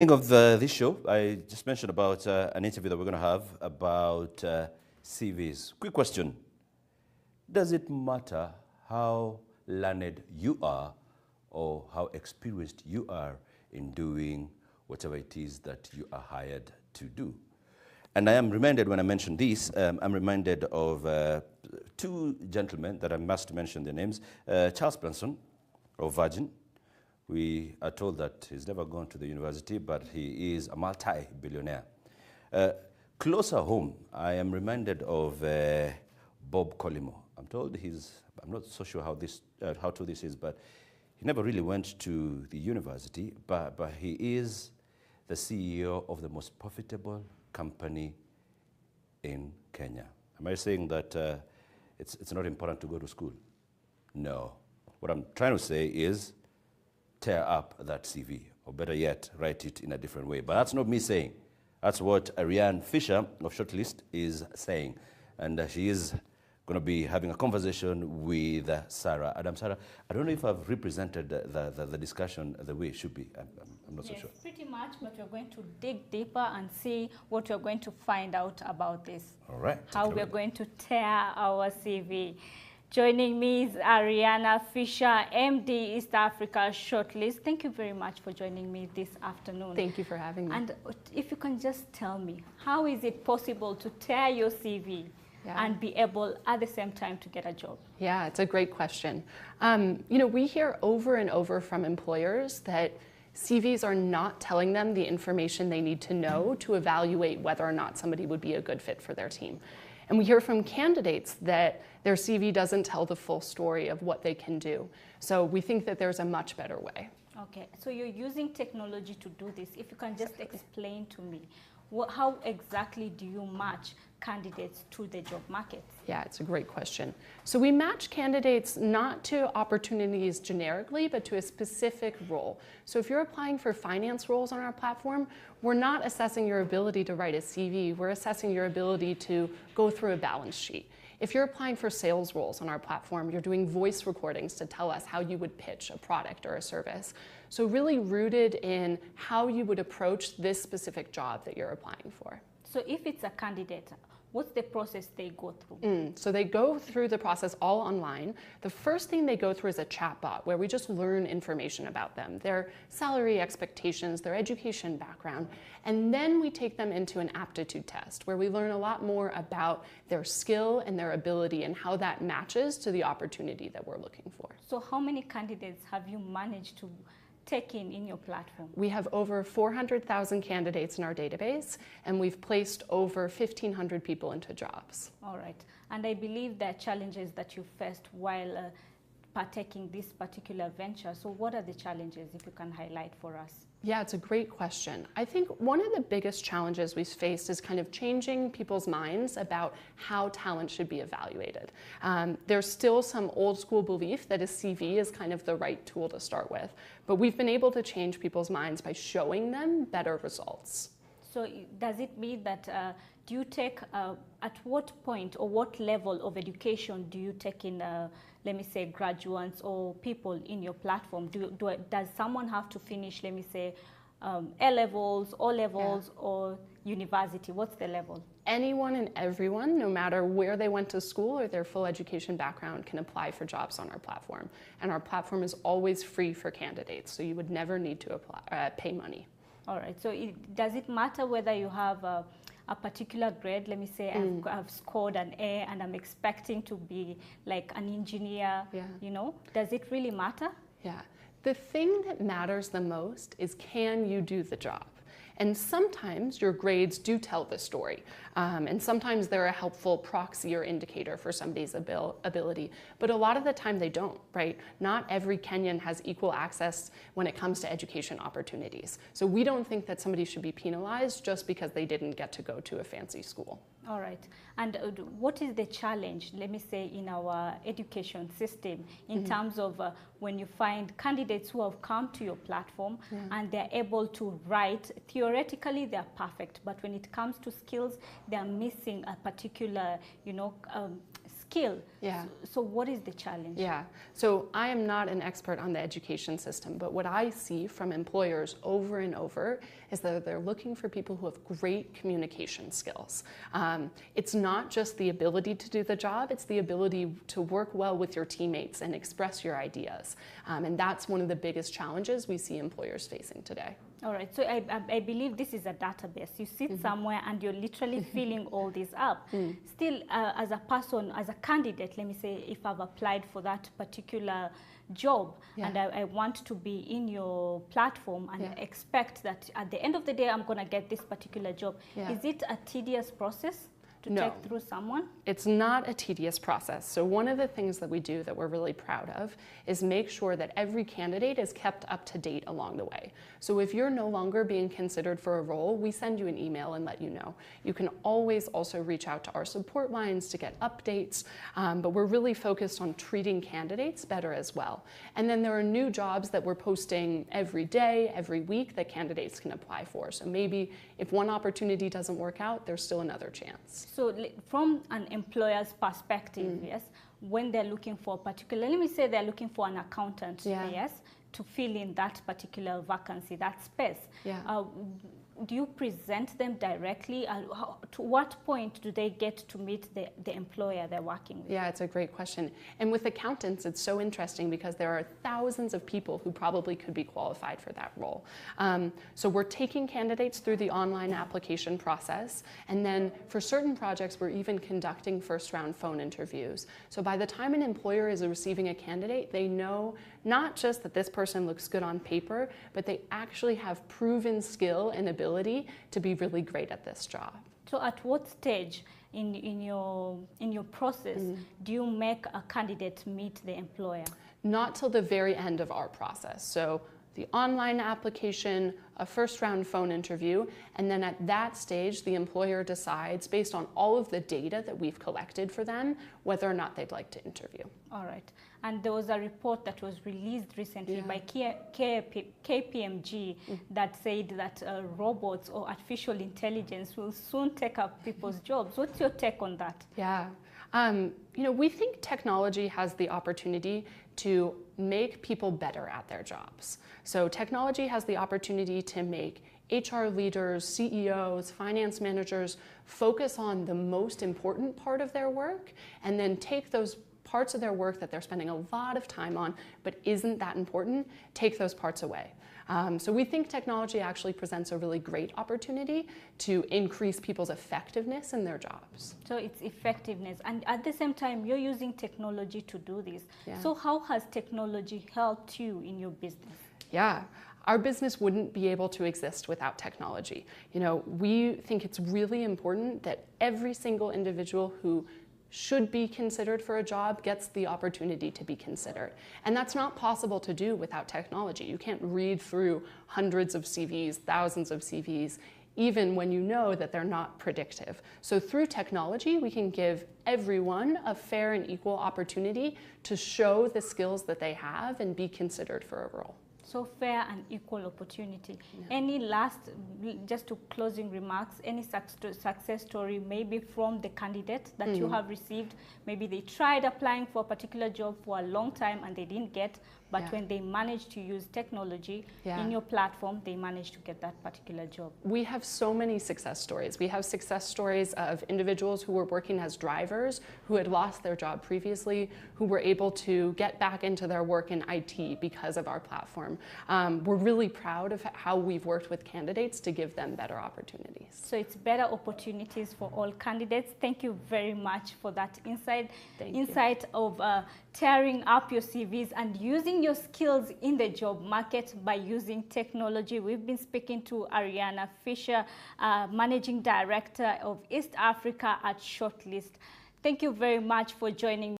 Of this show, I just mentioned about an interview that we're going to have about CVs. Quick question. Does it matter how learned you are or how experienced you are in doing whatever it is that you are hired to do? And I am reminded when I mention this, I'm reminded of two gentlemen that I must mention their names. Charles Branson of Virgin. We are told that he's never gone to the university, but he is a multi-billionaire. Closer home, I am reminded of Bob Collymore. I'm told I'm not so sure how true this is, but he never really went to the university, but he is the CEO of the most profitable company in Kenya. Am I saying that it's not important to go to school? No. What I'm trying to say is tear up that CV, or better yet, write it in a different way. But that's not me saying. That's what Ariane Fisher of Shortlist is saying. And she is going to be having a conversation with Sarah. Sarah, I don't know if I've represented the discussion the way it should be. I'm not so sure. Yes, pretty much, but we're going to dig deeper and see what we're going to find out about this. All right. How we're going to tear our CV. Joining me is Ariane Fisher, MD, East Africa Shortlist. Thank you very much for joining me this afternoon. Thank you for having me. And if you can just tell me, how is it possible to tear your CV and be able at the same time to get a job? Yeah, it's a great question. We hear over and over from employers that CVs are not telling them the information they need to know to evaluate whether or not somebody would be a good fit for their team. And we hear from candidates that their CV doesn't tell the full story of what they can do. So we think that there's a much better way. Okay, so you're using technology to do this. If you can just explain to me, how exactly do you match candidates to the job market? Yeah, it's a great question. So we match candidates not to opportunities generically, but to a specific role. So if you're applying for finance roles on our platform, we're not assessing your ability to write a CV, we're assessing your ability to go through a balance sheet. If you're applying for sales roles on our platform, you're doing voice recordings to tell us how you would pitch a product or a service. So really rooted in how you would approach this specific job that you're applying for. So if it's a candidate, what's the process they go through? So they go through the process all online. The first thing they go through is a chatbot where we just learn information about them, their salary expectations, their education background, and then we take them into an aptitude test where we learn a lot more about their skill and their ability and how that matches to the opportunity that we're looking for. So how many candidates have you managed to take in your platform? We have over 400,000 candidates in our database, and we've placed over 1,500 people into jobs. All right. And I believe there are challenges that you faced while partaking this particular venture. So what are the challenges, if you can highlight for us? Yeah, it's a great question. I think one of the biggest challenges we've faced is kind of changing people's minds about how talent should be evaluated. There's still some old school belief that a CV is kind of the right tool to start with, but we've been able to change people's minds by showing them better results. So does it mean that do you take, at what point or what level of education do you take in, let me say, graduates or people in your platform? Does someone have to finish, let me say, A-levels, O-levels, or university? What's the level? Anyone and everyone, no matter where they went to school or their full education background, can apply for jobs on our platform. And our platform is always free for candidates, so you would never need to pay money. All right, so does it matter whether you have a particular grade? Let me say I've scored an A and I'm expecting to be like an engineer, Does it really matter? Yeah, the thing that matters the most is, can you do the job? And sometimes your grades do tell the story. And sometimes they're a helpful proxy or indicator for somebody's ability. But a lot of the time they don't, right? Not every Kenyan has equal access when it comes to education opportunities. So we don't think that somebody should be penalized just because they didn't get to go to a fancy school. All right. And what is the challenge, let me say, in our education system in terms of when you find candidates who have come to your platform and they're able to write, theoretically they're perfect, but when it comes to skills, they're missing a particular, skill. Yeah. So what is the challenge? Yeah, so I am not an expert on the education system, but what I see from employers over and over is that they're looking for people who have great communication skills. It's not just the ability to do the job, it's the ability to work well with your teammates and express your ideas. And that's one of the biggest challenges we see employers facing today. All right, so I believe this is a database. You sit somewhere and you're literally filling all this up. Still, as a person, as a candidate, let me say, if I've applied for that particular job and I want to be in your platform and expect that at the end of the day, I'm going to get this particular job. Is it a tedious process to take through someone? It's not a tedious process. So one of the things that we do that we're really proud of is make sure that every candidate is kept up to date along the way. So if you're no longer being considered for a role, we send you an email and let you know. You can always also reach out to our support lines to get updates, but we're really focused on treating candidates better as well. And then there are new jobs that we're posting every day, every week that candidates can apply for. So maybe if one opportunity doesn't work out, there's still another chance. So from an employer's perspective, yes, when they're looking for a particular, let me say they're looking for an accountant, yes, to fill in that particular vacancy, that space. Do you present them directly? To what point do they get to meet the employer they're working with? Yeah, it's a great question. And with accountants, it's so interesting because there are thousands of people who probably could be qualified for that role. So we're taking candidates through the online application process. And then for certain projects, we're even conducting first-round phone interviews. So by the time an employer is receiving a candidate, they know not just that this person looks good on paper, but they actually have proven skill and ability to be really great at this job. So at what stage in your process do you make a candidate meet the employer? Not till the very end of our process. So the online application, a first round phone interview, and then at that stage, the employer decides, based on all of the data that we've collected for them, whether or not they'd like to interview. All right. And there was a report that was released recently by KPMG that said that robots or artificial intelligence will soon take up people's jobs. What's your take on that? Yeah. We think technology has the opportunity to make people better at their jobs. So technology has the opportunity to make HR leaders, CEOs, finance managers focus on the most important part of their work and then take those parts of their work that they're spending a lot of time on but isn't that important, take those parts away. So we think technology actually presents a really great opportunity to increase people's effectiveness in their jobs. So it's effectiveness. And at the same time, you're using technology to do this. Yeah. So how has technology helped you in your business? Yeah. Our business wouldn't be able to exist without technology. We think it's really important that every single individual who should be considered for a job gets the opportunity to be considered. And that's not possible to do without technology. You can't read through hundreds of CVs, thousands of CVs, even when you know that they're not predictive. So through technology, we can give everyone a fair and equal opportunity to show the skills that they have and be considered for a role. So fair and equal opportunity. Any last, just to closing remarks, any success story maybe from the candidate that you have received? Maybe they tried applying for a particular job for a long time and they didn't get, but when they managed to use technology in your platform, they managed to get that particular job. We have so many success stories. We have success stories of individuals who were working as drivers, who had lost their job previously, who were able to get back into their work in IT because of our platform. We're really proud of how we've worked with candidates to give them better opportunities. So it's better opportunities for all candidates. Thank you very much for that insight of tearing up your CVs and using your skills in the job market by using technology. We've been speaking to Ariane Fisher, Managing Director of East Africa at Shortlist. Thank you very much for joining me.